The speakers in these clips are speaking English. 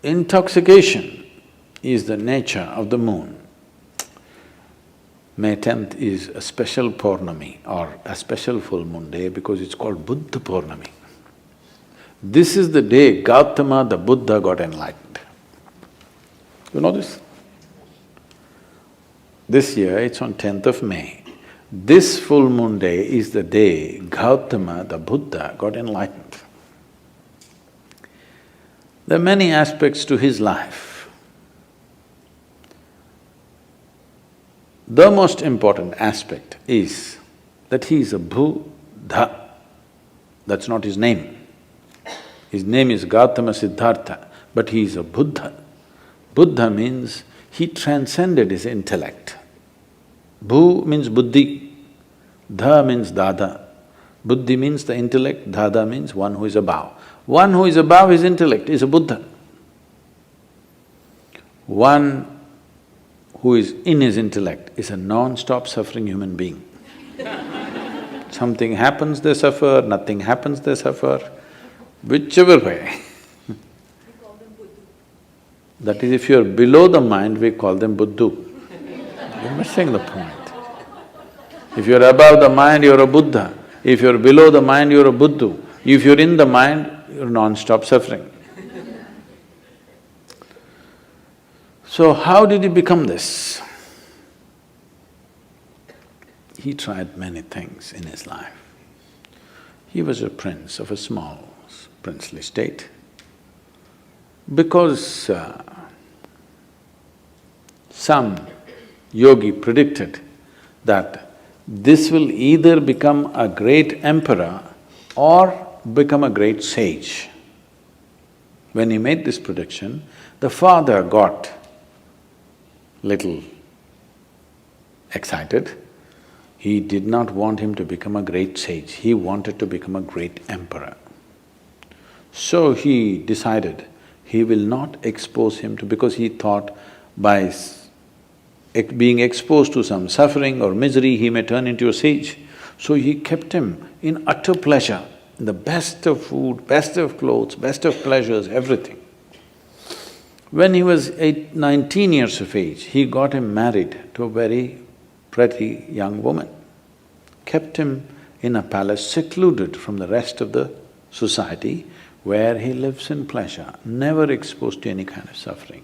intoxication is the nature of the moon. May 10th is a special Purnami or a special full moon day because it's called Buddhapournami. This is the day Gautama the Buddha got enlightened. You know this? This year it's on 10th of May. This full moon day is the day Gautama the Buddha got enlightened. There are many aspects to his life. The most important aspect is that he is a Buddha. That's not his name. His name is Gautama Siddhartha, but he is a Buddha. Buddha means he transcended his intellect. Bhu means buddhi, dha means dada. Buddhi means the intellect, dada means one who is above. One who is above his intellect is a Buddha. One who is in his intellect is a non-stop suffering human being. Something happens, they suffer, nothing happens, they suffer, whichever way. That is, if you're below the mind, we call them Buddhu. You're missing the point. If you're above the mind, you're a Buddha. If you're below the mind, you're a Buddhu. If you're in the mind, you're non-stop suffering. So how did he become this? He tried many things in his life. He was a prince of a small princely state. Because some yogi predicted that this will either become a great emperor or become a great sage. When he made this prediction, the father got little excited. He did not want him to become a great sage, he wanted to become a great emperor. So he decided he will not expose him to… because he thought by being exposed to some suffering or misery, he may turn into a sage. So he kept him in utter pleasure, in the best of food, best of clothes, best of pleasures, everything. When he was 19 years of age, he got him married to a very pretty young woman, kept him in a palace secluded from the rest of the society where he lives in pleasure, never exposed to any kind of suffering.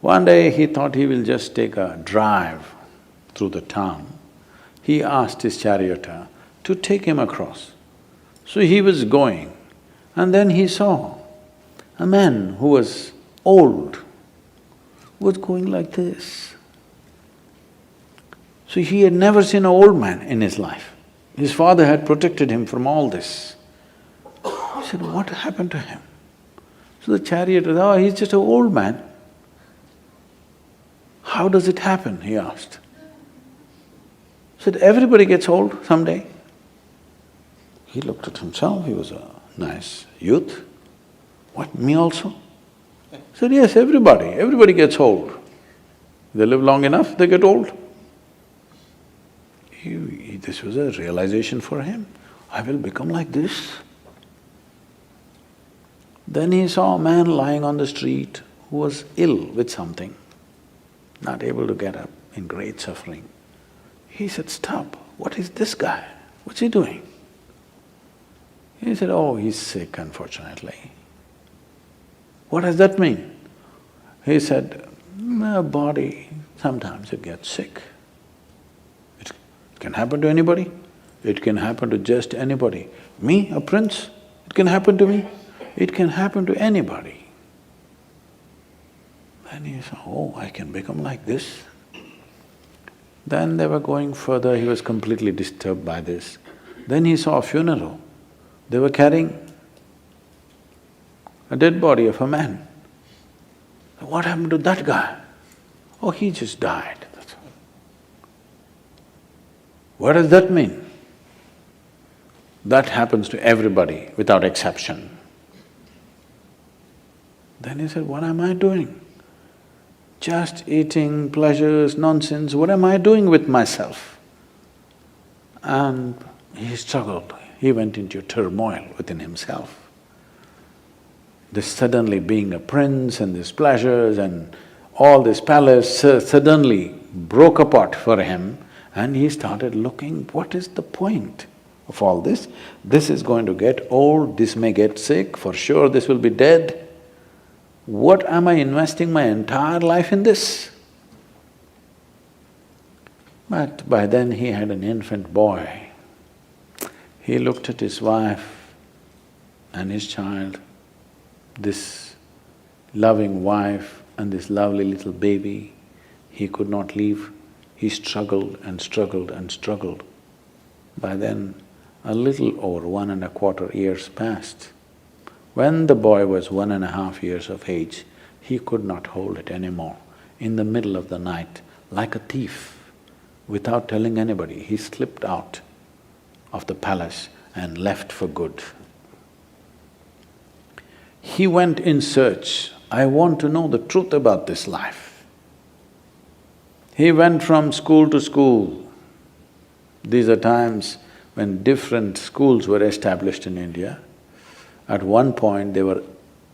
One day he thought he will just take a drive through the town. He asked his charioteer to take him across. So he was going, and then he saw a man who was old, was going like this. So he had never seen an old man in his life. His father had protected him from all this. He said, what happened to him? So the charioteer, oh, he's just an old man. How does it happen? He asked. He said, everybody gets old someday. He looked at himself, he was a nice youth. What, me also? He said, yes, everybody gets old. They live long enough, they get old. This was a realization for him, I will become like this. Then he saw a man lying on the street who was ill with something, not able to get up, in great suffering. He said, stop, what is this guy? What's he doing? He said, oh, he's sick, unfortunately. What does that mean? He said, my body, sometimes it gets sick. It can happen to anybody, it can happen to just anybody. Me, a prince, it can happen to me, it can happen to anybody. Then he said, oh, I can become like this. Then they were going further, he was completely disturbed by this. Then he saw a funeral. They were carrying a dead body of a man. What happened to that guy? Oh, he just died, that's all. What does that mean? That happens to everybody without exception. Then he said, what am I doing? Just eating, pleasures, nonsense, what am I doing with myself? And he struggled, he went into turmoil within himself. this suddenly being a prince and these pleasures and all this palace suddenly broke apart for him, and he started looking, what is the point of all this? This is going to get old, this may get sick, for sure this will be dead. What am I investing my entire life in this? But by then he had an infant boy. He looked at his wife and his child, this loving wife and this lovely little baby. He could not leave. He struggled and struggled and struggled. By then, a little over 1.25 years passed. When the boy was 1.5 years of age, he could not hold it anymore. In the middle of the night, like a thief, without telling anybody, he slipped out of the palace and left for good. He went in search, I want to know the truth about this life. He went from school to school. These are times when different schools were established in India. At one point, there were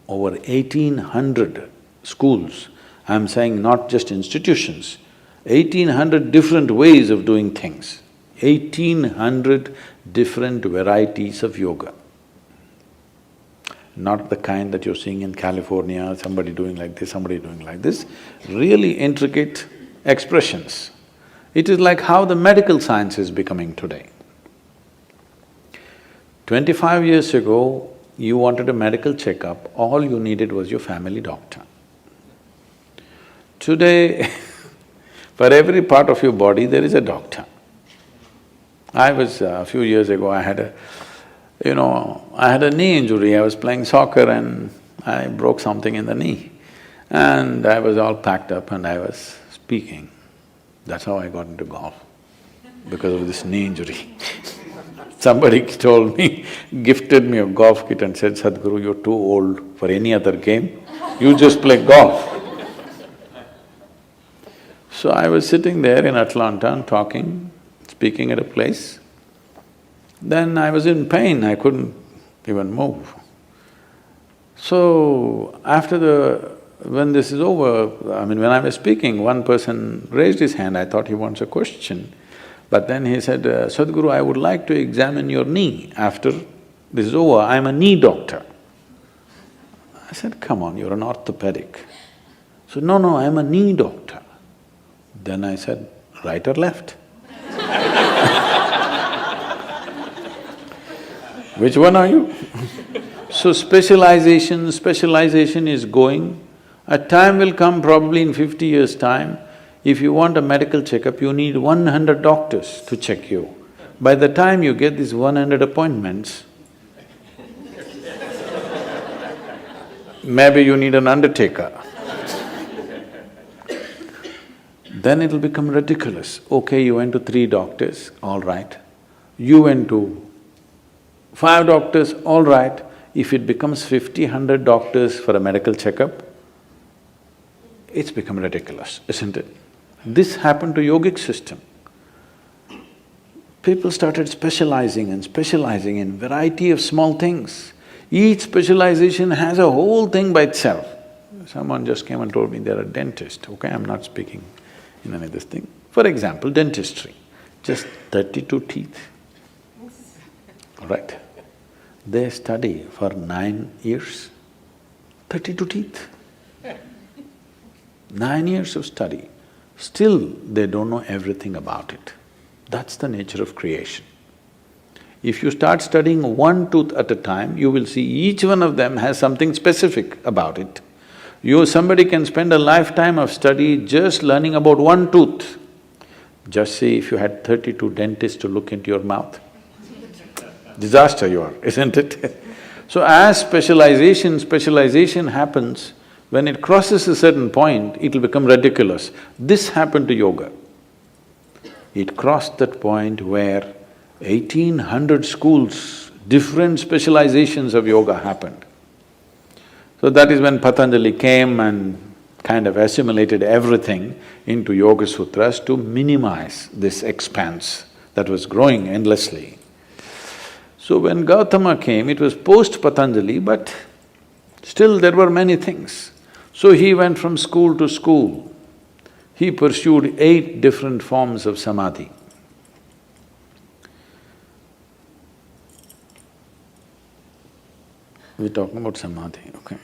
over 1,800 schools. I'm saying not just institutions, 1,800 different ways of doing things, 1,800 different varieties of yoga. Not the kind that you're seeing in California, somebody doing like this, somebody doing like this, really intricate expressions. It is like how the medical science is becoming today. 25 years ago, you wanted a medical checkup, all you needed was your family doctor. Today, for every part of your body, there is a doctor. A few years ago, I had a knee injury. I was playing soccer and I broke something in the knee. And I was all packed up and I was speaking. That's how I got into golf, because of this knee injury. Somebody told me, gifted me a golf kit and said, "Sadhguru, you're too old for any other game, you just play golf." So I was sitting there in Atlanta and talking, speaking at a place. Then I was in pain, I couldn't even move. So when this is over, when I was speaking, one person raised his hand, I thought he wants a question. But then he said, "Sadhguru, I would like to examine your knee after this is over, I'm a knee doctor." I said, "Come on, you're an orthopedic." So, "No, I'm a knee doctor." Then I said, "Right or left?" Which one are you? So specialization is going. A time will come, probably in 50 years' time, if you want a medical checkup, you need 100 doctors to check you. By the time you get these 100 appointments, maybe you need an undertaker. Then it'll become ridiculous. Okay, you went to 3 doctors, all right. You went to 5 doctors, all right. If it becomes 50, 100 doctors for a medical checkup, it's become ridiculous, isn't it? This happened to yogic system. People started specializing and specializing in variety of small things. Each specialization has a whole thing by itself. Someone just came and told me they're a dentist, okay, I'm not speaking in any of this thing. For example, dentistry, just 32 teeth, all right? They study for 9 years, 32 teeth. 9 years of study, still they don't know everything about it. That's the nature of creation. If you start studying one tooth at a time, you will see each one of them has something specific about it. Somebody can spend a lifetime of study just learning about one tooth. Just see if you had 32 dentists to look into your mouth. Disaster you are, isn't it? So as specialization happens, when it crosses a certain point, it'll become ridiculous. This happened to yoga. It crossed that point where 1,800 schools, different specializations of yoga happened. So that is when Patanjali came and kind of assimilated everything into Yoga Sutras to minimize this expanse that was growing endlessly. So when Gautama came, it was post-Patanjali, but Still there were many things. So he went from school to school. He pursued 8 different forms of samadhi. We're talking about samadhi, okay.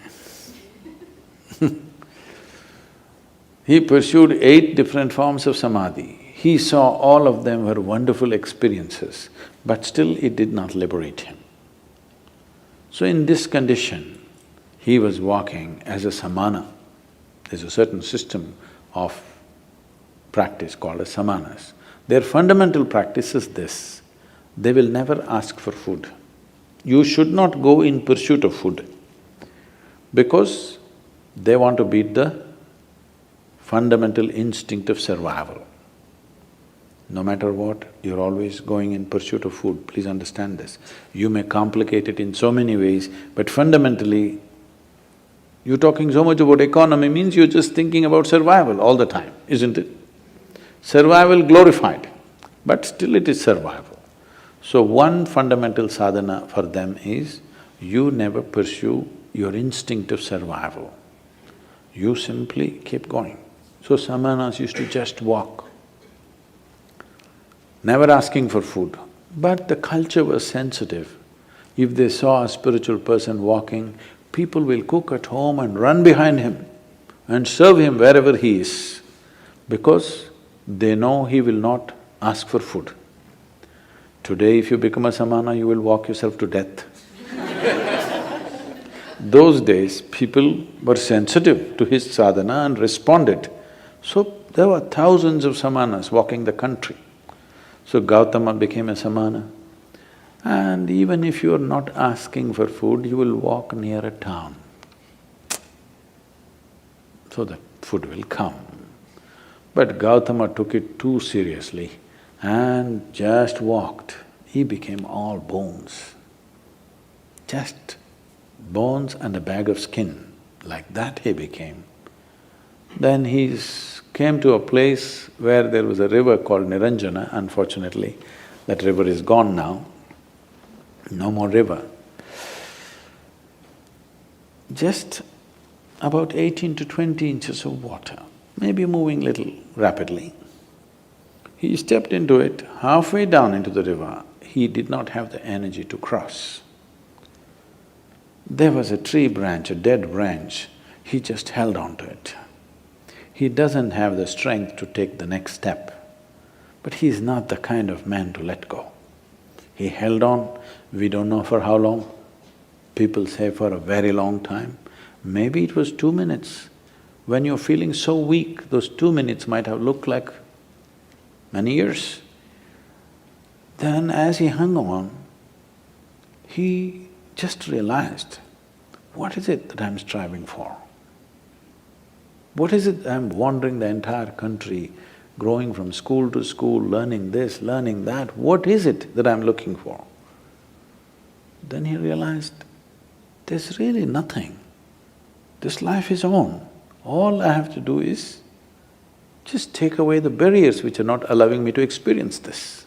He pursued 8 different forms of samadhi. He saw all of them were wonderful experiences, but still it did not liberate him. So in this condition, he was walking as a samana. There's a certain system of practice called as samanas. Their fundamental practice is this: they will never ask for food. You should not go in pursuit of food because they want to beat the fundamental instinct of survival. No matter what, you're always going in pursuit of food, please understand this. You may complicate it in so many ways, but fundamentally, you're talking so much about economy means you're just thinking about survival all the time, isn't it? Survival glorified, but still it is survival. So one fundamental sadhana for them is, you never pursue your instinct of survival. You simply keep going. So samanas used to just walk, never asking for food. But the culture was sensitive. If they saw a spiritual person walking, people will cook at home and run behind him and serve him wherever he is, because they know he will not ask for food. Today, if you become a samana, you will walk yourself to death. Those days, people were sensitive to his sadhana and responded. So there were thousands of samanas walking the country. So Gautama became a samana. And even if you are not asking for food, you will walk near a town, so that food will come. But Gautama took it too seriously and just walked. He became all bones, just bones and a bag of skin, like that he became. Then he came to a place where there was a river called Niranjana. Unfortunately, that river is gone now, no more river. Just about 18 to 20 inches of water, maybe moving little rapidly. He stepped into it, halfway down into the river, he did not have the energy to cross. There was a tree branch, a dead branch, he just held on to it. He doesn't have the strength to take the next step, but he's not the kind of man to let go. He held on, we don't know for how long, people say for a very long time. Maybe it was 2 minutes. When you're feeling so weak, those 2 minutes might have looked like many years. Then as he hung on, he just realized, what is it that I'm striving for? What is it I'm wandering the entire country, growing from school to school, learning this, learning that, what is it that I'm looking for? Then he realized, there's really nothing. This life is on. All I have to do is just take away the barriers which are not allowing me to experience this.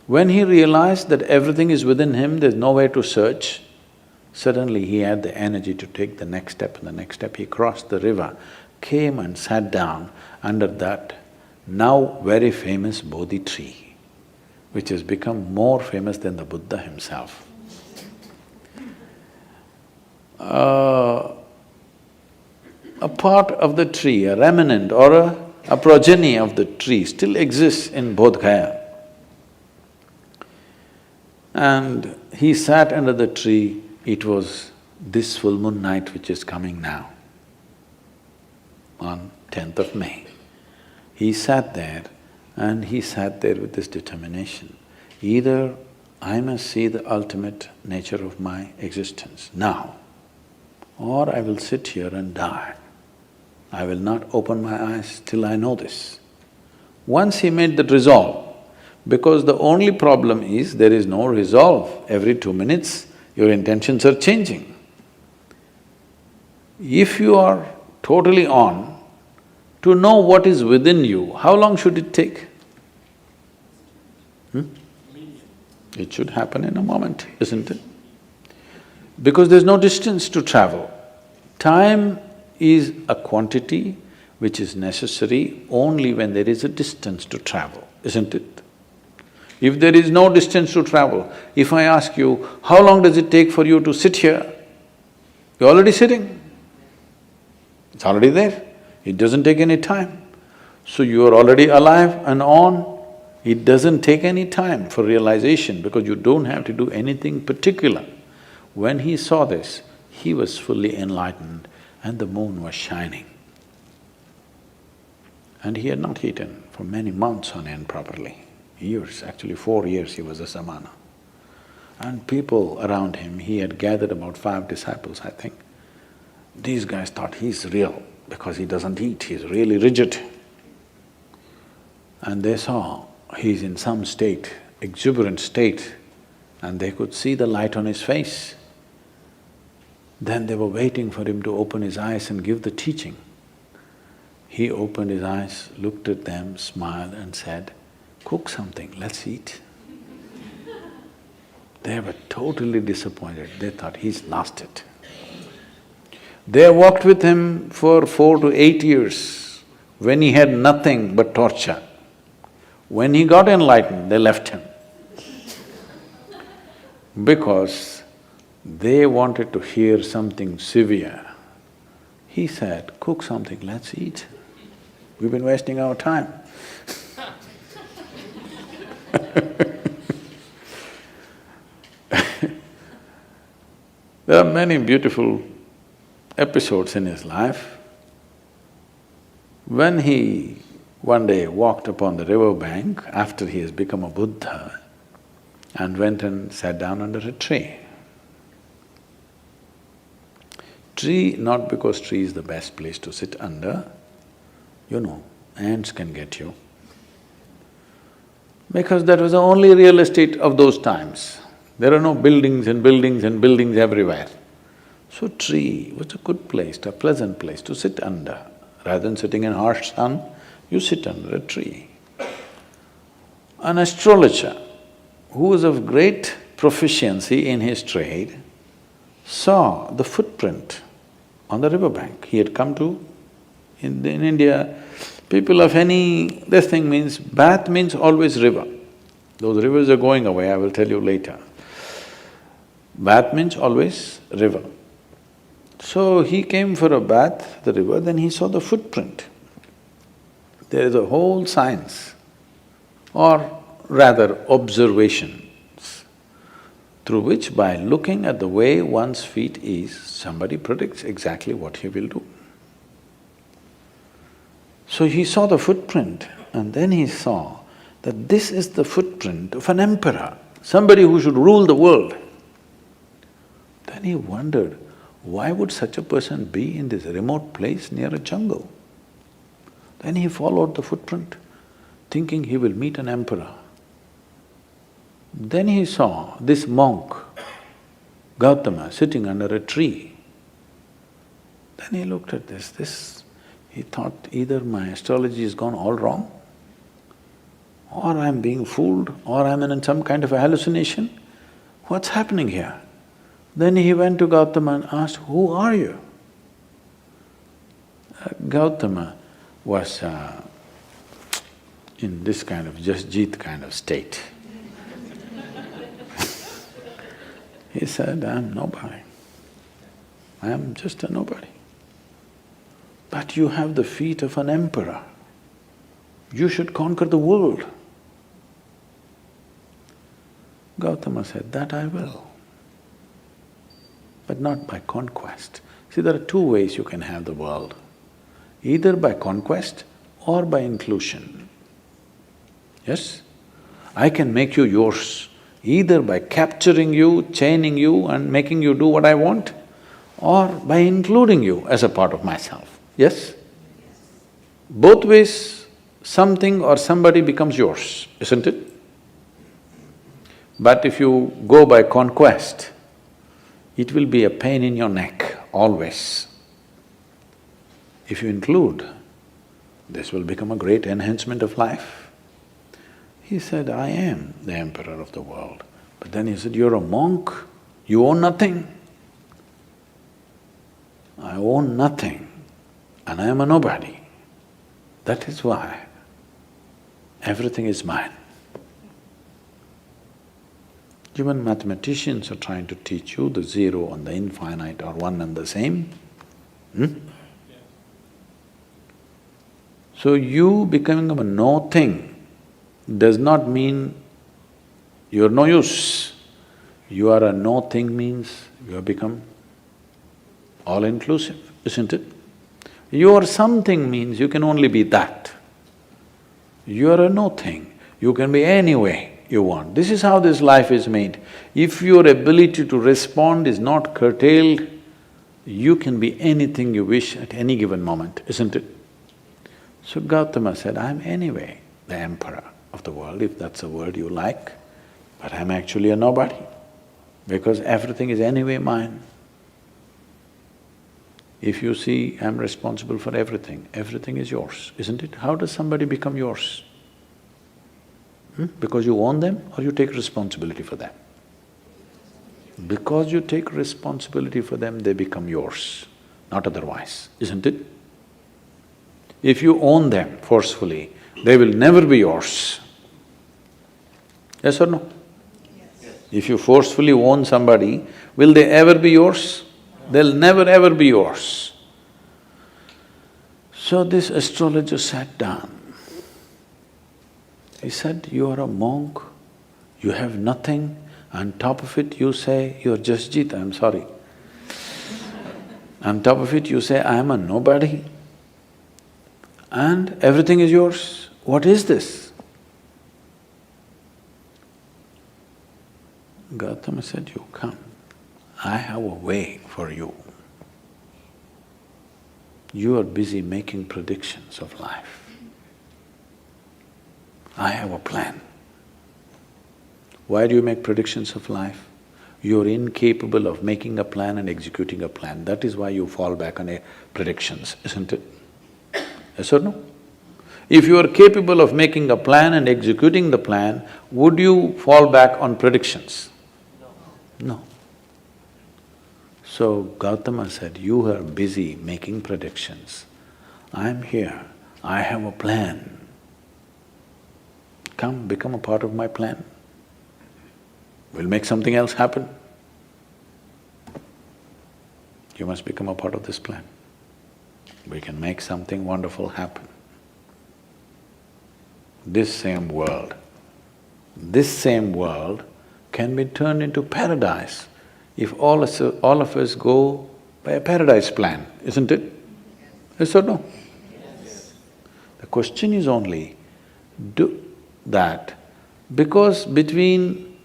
When he realized that everything is within him, there's nowhere to search, suddenly he had the energy to take the next step and the next step. He crossed the river, came and sat down under that now very famous Bodhi tree, which has become more famous than the Buddha himself. A part of the tree, a remnant or a progeny of the tree still exists in Bodh Gaya. And he sat under the tree. It was this full moon night which is coming now, on 10th of May. He sat there and he sat there with this determination, either I must see the ultimate nature of my existence now, or I will sit here and die. I will not open my eyes till I know this. Once he made that resolve, because the only problem is there is no resolve. Every 2 minutes, your intentions are changing. If you are totally on, to know what is within you, how long should it take? It should happen in a moment, isn't it? because there's no distance to travel. Time is a quantity which is necessary only when there is a distance to travel, isn't it? If there is no distance to travel, if I ask you, how long does it take for you to sit here? You're already sitting. It's already there. It doesn't take any time. So you are already alive and on. It doesn't take any time for realization because you don't have to do anything particular. When he saw this, he was fully enlightened and the moon was shining. And he had not eaten for many months on end properly, years, actually 4 years he was a samana. And people around him, he had gathered about 5 disciples, I think. These guys thought he's real because he doesn't eat, he's really rigid. And they saw he's in some state, exuberant state, and they could see the light on his face. Then they were waiting for him to open his eyes and give the teaching. He opened his eyes, looked at them, smiled and said, "Cook something, let's eat." They were totally disappointed, they thought he's lost it. They walked with him for 4 to 8 years when he had nothing but torture. When he got enlightened, they left him because they wanted to hear something severe. He said, "Cook something, let's eat. We've been wasting our time." There are many beautiful episodes in his life. When he one day walked upon the river bank after he has become a Buddha and went and sat down under a tree. Tree, not because tree is the best place to sit under, ants can get you. Because that was the only real estate of those times. There are no buildings and buildings and buildings everywhere. So tree was a good place, a pleasant place to sit under. Rather than sitting in harsh sun, you sit under a tree. An astrologer who was of great proficiency in his trade saw the footprint on the riverbank. He had come to… In India, people of this thing means… bath means always river. Those rivers are going away, I will tell you later. Bath means always river. So he came for a bath at the river, then he saw the footprint. There is a whole science, or rather observations, through which by looking at the way one's feet is, somebody predicts exactly what he will do. So he saw the footprint and then he saw that this is the footprint of an emperor, somebody who should rule the world. Then he wondered, why would such a person be in this remote place near a jungle? Then he followed the footprint, thinking he will meet an emperor. Then he saw this monk, Gautama, sitting under a tree. Then he looked at he thought either my astrology has gone all wrong, or I'm being fooled, or I'm in some kind of a hallucination. What's happening here? Then he went to Gautama and asked, "Who are you?" Gautama was in this kind of Jasjit kind of state. He said, "I'm nobody. I'm just a nobody. But you have the feet of an emperor. You should conquer the world." Gautama said, "That I will, but not by conquest." See, there are 2 ways you can have the world, either by conquest or by inclusion. Yes? I can make you yours, either by capturing you, chaining you and making you do what I want, or by including you as a part of myself. Yes? Both ways, something or somebody becomes yours, isn't it? But if you go by conquest, it will be a pain in your neck, always. If you include, this will become a great enhancement of life. He said, "I am the emperor of the world." But then he said, "You're a monk, you own nothing. I own nothing and I am a nobody. That is why everything is mine. Even mathematicians are trying to teach you the zero and the infinite are one and the same. So you becoming a no thing does not mean you're no use. You are a no thing means you have become all-inclusive, isn't it? You are something means you can only be that. You are a no thing, you can be any way you want. This is how this life is made. If your ability to respond is not curtailed, you can be anything you wish at any given moment, isn't it? So Gautama said, I'm anyway the emperor of the world, if that's a word you like, but I'm actually a nobody, because everything is anyway mine. If you see I'm responsible for everything, everything is yours, isn't it? How does somebody become yours? Because you own them or you take responsibility for them? Because you take responsibility for them, they become yours, not otherwise, isn't it? If you own them forcefully, they will never be yours. Yes or no? Yes. If you forcefully own somebody, will they ever be yours? They'll never ever be yours. So this astrologer sat down. He said, you are a monk, you have nothing, on top of it you say, you're Jasjit, I'm sorry. On top of it you say, I am a nobody and everything is yours. What is this? Gautama said, you come, I have a way for you. You are busy making predictions of life. I have a plan. Why do you make predictions of life? You're incapable of making a plan and executing a plan. That is why you fall back on predictions, isn't it? Yes or no? If you are capable of making a plan and executing the plan, would you fall back on predictions? No. So Gautama said, you are busy making predictions. I'm here, I have a plan. Come, become a part of my plan. We'll make something else happen. You must become a part of this plan. We can make something wonderful happen. This same world can be turned into paradise if all of us go by a paradise plan, isn't it? Yes or no? Yes. The question is only, do that, because between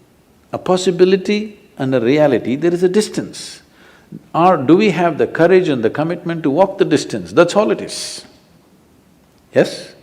a possibility and a reality there is a distance. Or do we have the courage and the commitment to walk the distance? That's all it is. Yes?